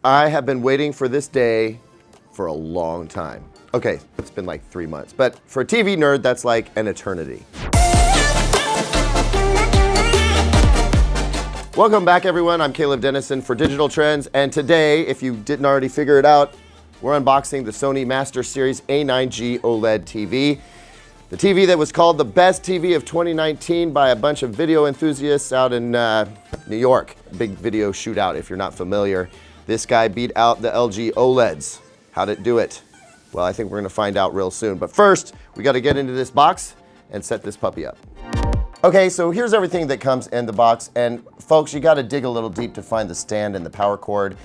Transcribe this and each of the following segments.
I have been waiting for this day for a long time. Okay, it's been like 3 months, but for a TV nerd, that's like an eternity. Welcome back, everyone. I'm Caleb Dennison for Digital Trends, and today, if you didn't already figure it out, we're unboxing the Sony Master Series A9G OLED TV. The TV that was called the best TV of 2019 by a bunch of video enthusiasts out in New York. Big video shootout, if you're not familiar. This guy beat out the LG OLEDs. How'd it do it? Well, I think we're gonna find out real soon. But first, we gotta get into this box and set this puppy up. Okay, so here's everything that comes in the box. And folks, you gotta dig a little deep to find the stand and the power cord.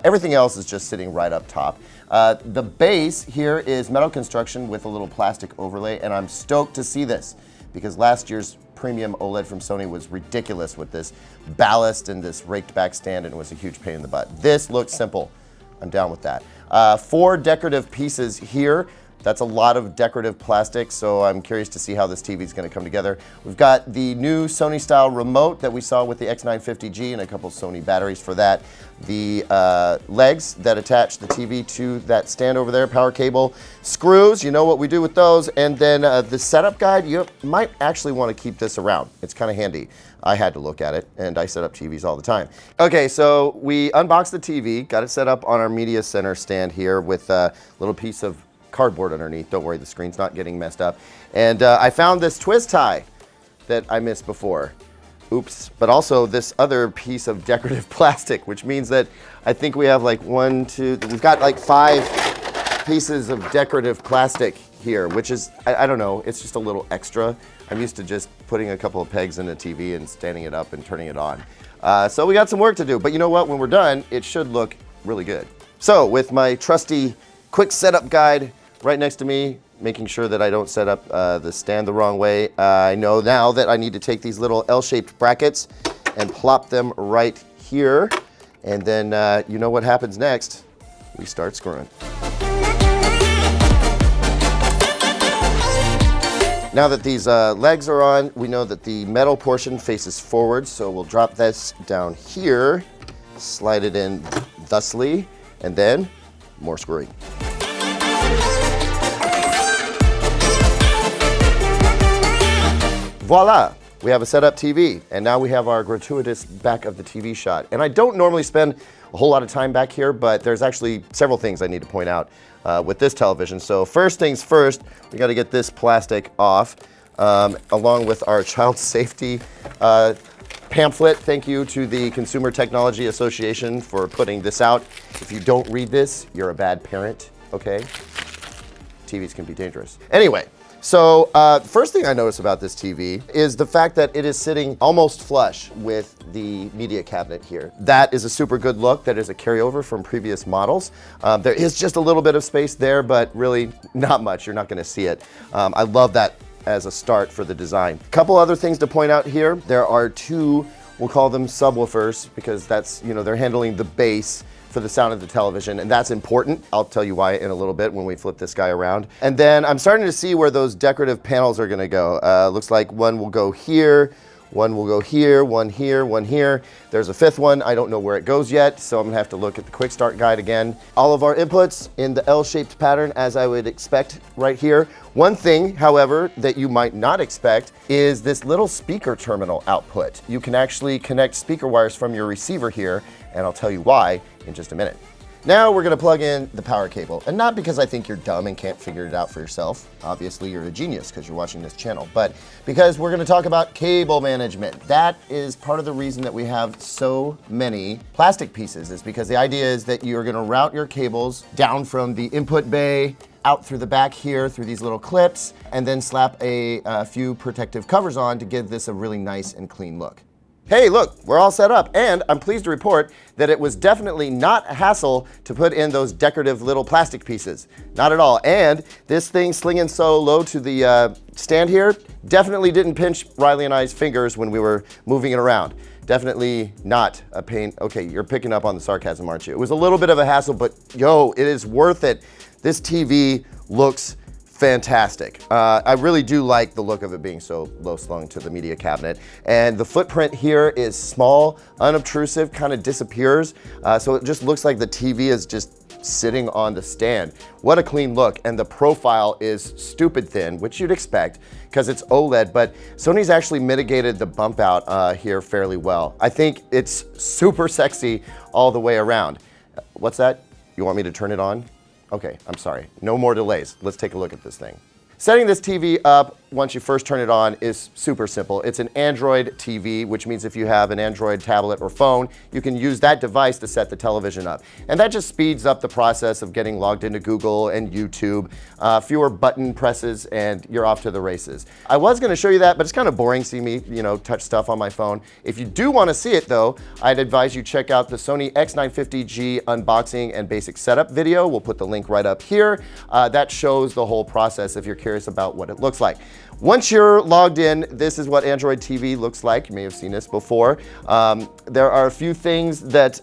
Everything else is just sitting right up top. The base here is metal construction with a little plastic overlay, and I'm stoked to see this because last year's premium OLED from Sony was ridiculous with this ballast and this raked back stand, and it was a huge pain in the butt. This looks simple. I'm down with that. 4 decorative pieces here. That's a lot of decorative plastic, so I'm curious to see how this TV is going to come together. We've got the new Sony style remote that we saw with the X950G and a couple Sony batteries for that. The legs that attach the TV to that stand over there, power cable, screws, you know what we do with those, and then the setup guide. You might actually want to keep this around. It's kind of handy. I had to look at it, and I set up TVs all the time. Okay, so we unboxed the TV, got it set up on our media center stand here with a little piece of cardboard underneath. Don't worry, the screen's not getting messed up. And I found this twist tie that I missed before. Oops. But also this other piece of decorative plastic, which means that I think we have like we've got like 5 pieces of decorative plastic here, which is, I don't know, it's just a little extra. I'm used to just putting a couple of pegs in a TV and standing it up and turning it on. So we got some work to do, but you know what? When we're done, it should look really good. So with my trusty quick setup guide right next to me, making sure that I don't set up the stand the wrong way. I know now that I need to take these little L-shaped brackets and plop them right here. And then you know what happens next. We start screwing. Now that these legs are on, we know that the metal portion faces forward, so we'll drop this down here, slide it in thusly, and then more screwing. Voila, we have a setup TV, and now we have our gratuitous back of the TV shot. And I don't normally spend a whole lot of time back here, but there's actually several things I need to point out with this television. So first things first, we got to get this plastic off, along with our child safety pamphlet. Thank you to the Consumer Technology Association for putting this out. If you don't read this, you're a bad parent, okay? TVs can be dangerous. Anyway. So first thing I notice about this TV is the fact that it is sitting almost flush with the media cabinet here. That is a super good look. That is a carryover from previous models. There is just a little bit of space there, but really not much. You're not going to see it. I love that as a start for the design. A couple other things to point out here. There are 2, we'll call them subwoofers, because that's, you know, they're handling the bass for the sound of the television, and that's important. I'll tell you why in a little bit when we flip this guy around. And then I'm starting to see where those decorative panels are gonna go. Looks like one will go here, one will go here, one here, one here. There's a 5th one. I don't know where it goes yet, so I'm gonna have to look at the quick start guide again. All of our inputs in the L-shaped pattern, as I would expect right here. One thing, however, that you might not expect is this little speaker terminal output. You can actually connect speaker wires from your receiver here, and I'll tell you why in just a minute. Now we're gonna plug in the power cable, and not because I think you're dumb and can't figure it out for yourself. Obviously you're a genius because you're watching this channel, but because we're gonna talk about cable management. That is part of the reason that we have so many plastic pieces, is because the idea is that you're gonna route your cables down from the input bay, out through the back here, through these little clips, and then slap a few protective covers on to give this a really nice and clean look. Hey, look, we're all set up, and I'm pleased to report that it was definitely not a hassle to put in those decorative little plastic pieces. Not at all. And this thing slinging so low to the stand here definitely didn't pinch Riley and I's fingers when we were moving it around. Definitely not a pain. Okay, you're picking up on the sarcasm, aren't you? It was a little bit of a hassle, but yo, it is worth it. This TV looks fantastic. I really do like the look of it being so low slung to the media cabinet. And the footprint here is small, unobtrusive, kind of disappears. So it just looks like the TV is just sitting on the stand. What a clean look. And the profile is stupid thin, which you'd expect because it's OLED, but Sony's actually mitigated the bump out here fairly well. I think it's super sexy all the way around. What's that? You want me to turn it on? Okay, I'm sorry. No more delays. Let's take a look at this thing. Setting this TV up once you first turn it on is super simple. It's an Android TV, which means if you have an Android tablet or phone, you can use that device to set the television up. And that just speeds up the process of getting logged into Google and YouTube. Fewer button presses and you're off to the races. I was gonna show you that, but it's kind of boring seeing me, touch stuff on my phone. If you do wanna see it though, I'd advise you check out the Sony X950G unboxing and basic setup video. We'll put the link right up here. That shows the whole process if you're curious about what it looks like. Once you're logged in, this is what Android TV looks like. You may have seen this before. There are a few things that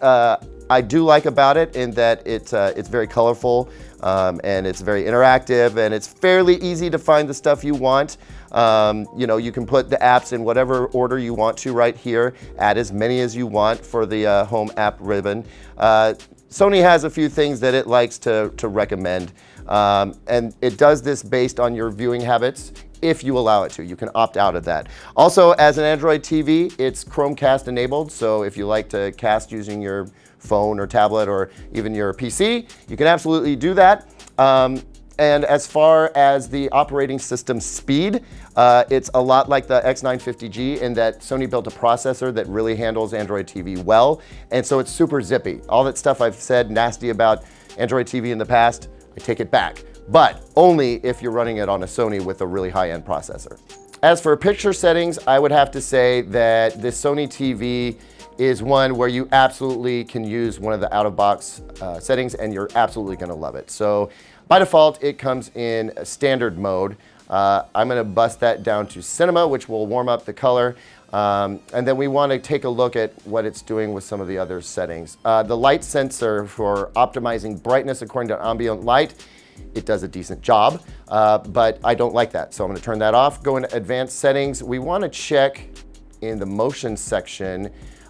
I do like about it in that it's very colorful and it's very interactive and it's fairly easy to find the stuff you want. You can put the apps in whatever order you want to right here, add as many as you want for the home app ribbon. Sony has a few things that it likes to recommend, and it does this based on your viewing habits if you allow it to. You can opt out of that. Also, as an Android TV, it's Chromecast enabled, so if you like to cast using your phone or tablet or even your PC, you can absolutely do that. And as far as the operating system speed, it's a lot like the X950G in that Sony built a processor that really handles Android TV well, and so it's super zippy. All that stuff I've said nasty about Android TV in the past, I take it back, but only if you're running it on a Sony with a really high-end processor. As for picture settings, I would have to say that this Sony TV is one where you absolutely can use one of the out-of-box settings and you're absolutely gonna love it. So by default, it comes in standard mode. I'm gonna bust that down to cinema, which will warm up the color. And then we wanna take a look at what it's doing with some of the other settings. The light sensor for optimizing brightness according to ambient light, it does a decent job, but I don't like that. So I'm gonna turn that off, go into advanced settings. We wanna check in the motion section.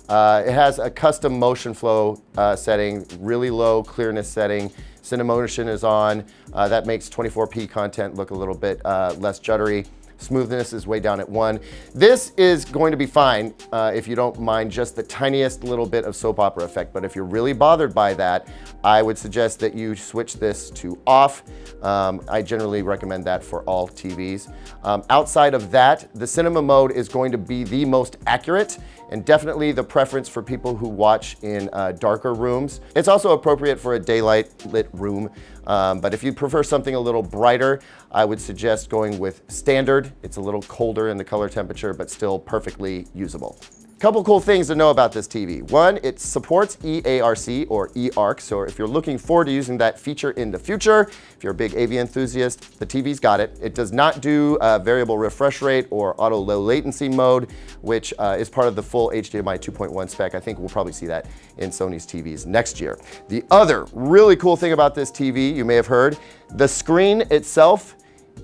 It has a custom motion flow setting, really low clearness setting. Cinemotion is on. That makes 24p content look a little bit less juddery. Smoothness is way down at 1. This is going to be fine if you don't mind just the tiniest little bit of soap opera effect, but if you're really bothered by that, I would suggest that you switch this to off. I generally recommend that for all TVs. Outside of that, the cinema mode is going to be the most accurate and definitely the preference for people who watch in darker rooms. It's also appropriate for a daylight lit room, but if you prefer something a little brighter, I would suggest going with standard. It's a little colder in the color temperature, but still perfectly usable. Couple cool things to know about this TV. One, it supports EARC or eARC, so if you're looking forward to using that feature in the future, if you're a big AV enthusiast, the TV's got it. It does not do variable refresh rate or auto low latency mode, which is part of the full HDMI 2.1 spec. I think we'll probably see that in Sony's TVs next year. The other really cool thing about this TV, you may have heard, the screen itself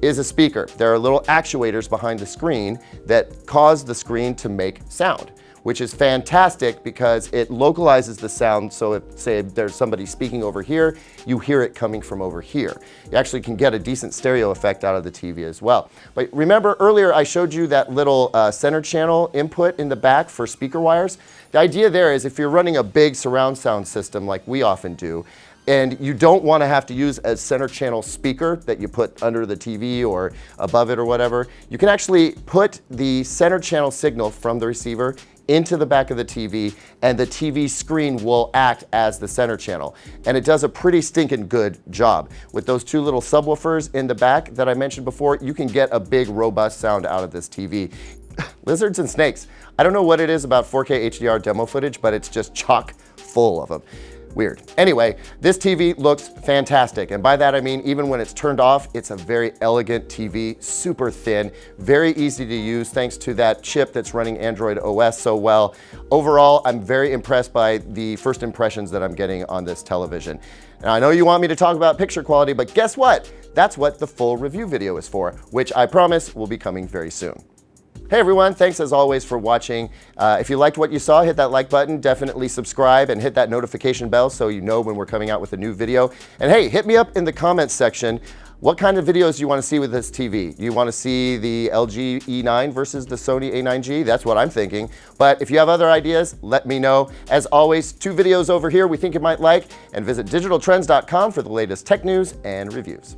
is a speaker. There are little actuators behind the screen that cause the screen to make sound, which is fantastic because it localizes the sound. So if, say, there's somebody speaking over here, you hear it coming from over here. You actually can get a decent stereo effect out of the TV as well. But remember earlier I showed you that little center channel input in the back for speaker wires? The idea there is if you're running a big surround sound system like we often do, and you don't want to have to use a center channel speaker that you put under the TV or above it or whatever, you can actually put the center channel signal from the receiver into the back of the TV, and the TV screen will act as the center channel. And it does a pretty stinking good job. With those two little subwoofers in the back that I mentioned before, you can get a big robust sound out of this TV. Lizards and snakes. I don't know what it is about 4K HDR demo footage, but it's just chock full of them. Weird. Anyway, this TV looks fantastic. And by that, I mean, even when it's turned off, it's a very elegant TV, super thin, very easy to use thanks to that chip that's running Android OS so well. Overall, I'm very impressed by the first impressions that I'm getting on this television. Now, I know you want me to talk about picture quality, but guess what? That's what the full review video is for, which I promise will be coming very soon. Hey everyone, thanks as always for watching. If you liked what you saw, hit that like button, definitely subscribe and hit that notification bell so you know when we're coming out with a new video. And hey, hit me up in the comments section. What kind of videos do you want to see with this TV? Do you want to see the LG E9 versus the Sony A9G? That's what I'm thinking. But if you have other ideas, let me know. As always, 2 videos over here we think you might like, and visit digitaltrends.com for the latest tech news and reviews.